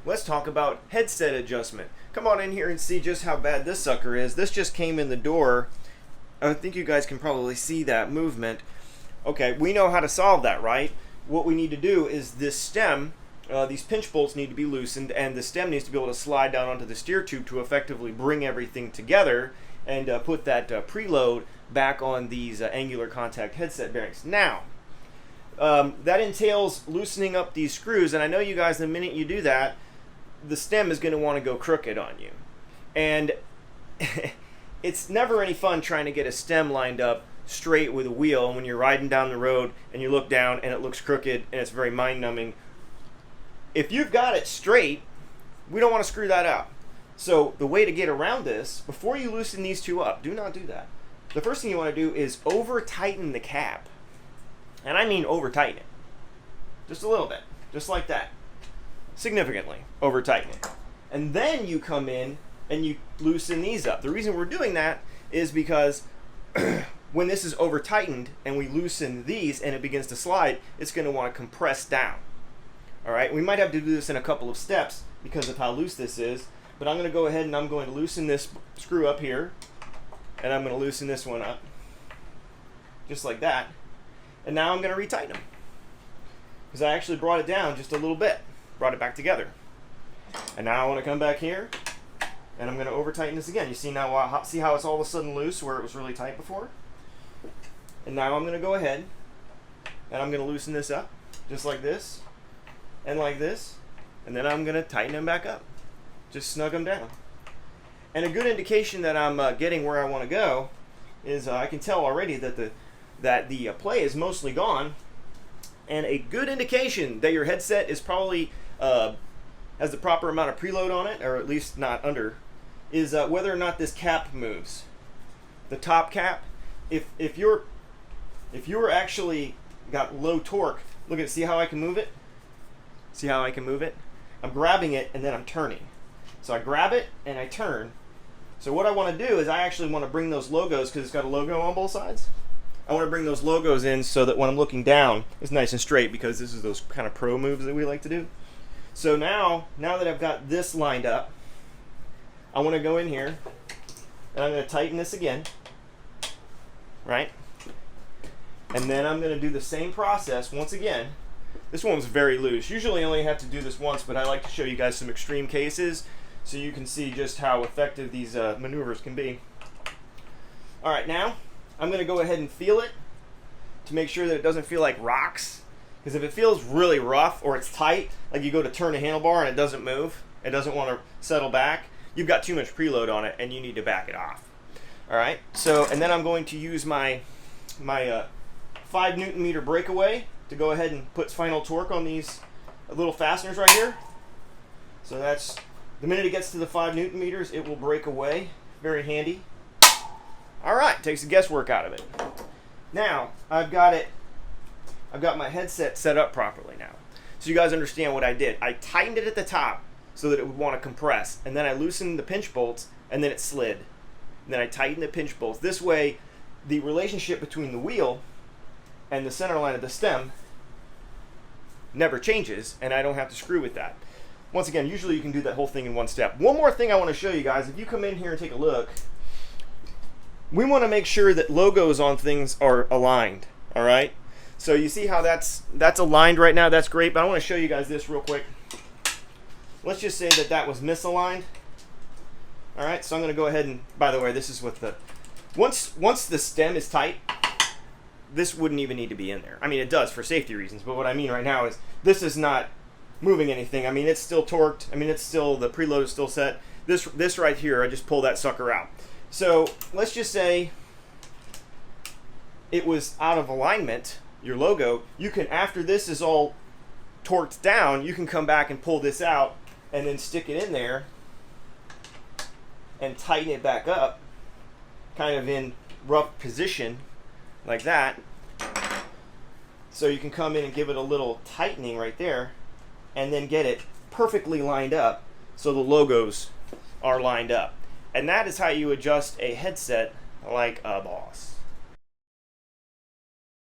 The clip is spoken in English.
let's talk about headset adjustment. Come on in here and see just how bad this sucker is. This just came in the door. I think you guys can probably see that movement. Okay, we know how to solve that, right? What we need to do is this stem, these pinch bolts need to be loosened, and the stem needs to be able to slide down onto the steer tube to effectively bring everything together and put that preload back on these angular contact headset bearings. Now, that entails loosening up these screws, and I know you guys, the minute you do that, the stem is going to want to go crooked on you. And it's never any fun trying to get a stem lined up straight with a wheel when you're riding down the road and you look down and it looks crooked, and it's very mind-numbing. If you've got it straight, we don't want to screw that up. So the way to get around this, before you loosen these two up, do not do that. The first thing you want to do is over-tighten the cap. And I mean over-tighten it. Just a little bit. Just like that. Significantly over-tighten it. And then you come in and you loosen these up. The reason we're doing that is because when this is over-tightened and we loosen these and it begins to slide, it's going to want to compress down. Alright, we might have to do this in a couple of steps because of how loose this is, but I'm going to go ahead and I'm going to loosen this screw up here, and I'm going to loosen this one up, just like that. And now I'm going to retighten them, because I actually brought it down just a little bit, brought it back together. And now I want to come back here, and I'm going to over-tighten this again. You see now, see how it's all of a sudden loose where it was really tight before? And now I'm going to go ahead, and I'm going to loosen this up, just like this, and like this, and then I'm going to tighten them back up. Just snug them down. And a good indication that I'm getting where I want to go is I can tell already that the play is mostly gone, and a good indication that your headset is probably has the proper amount of preload on it, or at least not under, is whether or not this cap moves. The top cap, if you're actually got low torque, look at, see how I can move it? See how I can move it? I'm grabbing it and then I'm turning. So I grab it and I turn. So what I want to do is I actually want to bring those logos, because it's got a logo on both sides. I want to bring those logos in so that when I'm looking down, it's nice and straight, because this is those kind of pro moves that we like to do. So now that I've got this lined up, I want to go in here and I'm going to tighten this again, right? And then I'm going to do the same process once again. This one's very loose. Usually I only have to do this once, but I like to show you guys some extreme cases so you can see just how effective these maneuvers can be. All right, now I'm going to go ahead and feel it to make sure that it doesn't feel like rocks. Because if it feels really rough or it's tight, like you go to turn a handlebar and it doesn't move, it doesn't want to settle back, you've got too much preload on it and you need to back it off. All right, so, and then I'm going to use my 5 Newton meter breakaway to go ahead and put final torque on these little fasteners right here. So that's, the minute it gets to the 5 Newton meters, it will break away. Very handy. All right, takes the guesswork out of it. Now, I've got my headset set up properly now. So you guys understand what I did. I tightened it at the top so that it would want to compress, and then I loosened the pinch bolts, and then it slid. And then I tightened the pinch bolts. This way, the relationship between the wheel and the center line of the stem never changes, and I don't have to screw with that. Once again, usually you can do that whole thing in one step. One more thing I want to show you guys. If you come in here and take a look, we want to make sure that logos on things are aligned, all right? So you see how that's aligned right now? That's great, but I want to show you guys this real quick. Let's just say that was misaligned. All right, so I'm going to go ahead and, by the way, this is what once the stem is tight, this wouldn't even need to be in there. I mean, it does for safety reasons, but what I mean right now is this is not moving anything. I mean, it's still torqued. I mean, it's still, the preload is still set. This right here, I just pull that sucker out. So let's just say it was out of alignment, your logo. You can, after this is all torqued down, you can come back and pull this out and then stick it in there and tighten it back up, kind of in rough position like that. So you can come in and give it a little tightening right there and then get it perfectly lined up so the logos are lined up. And that is how you adjust a headset like a boss.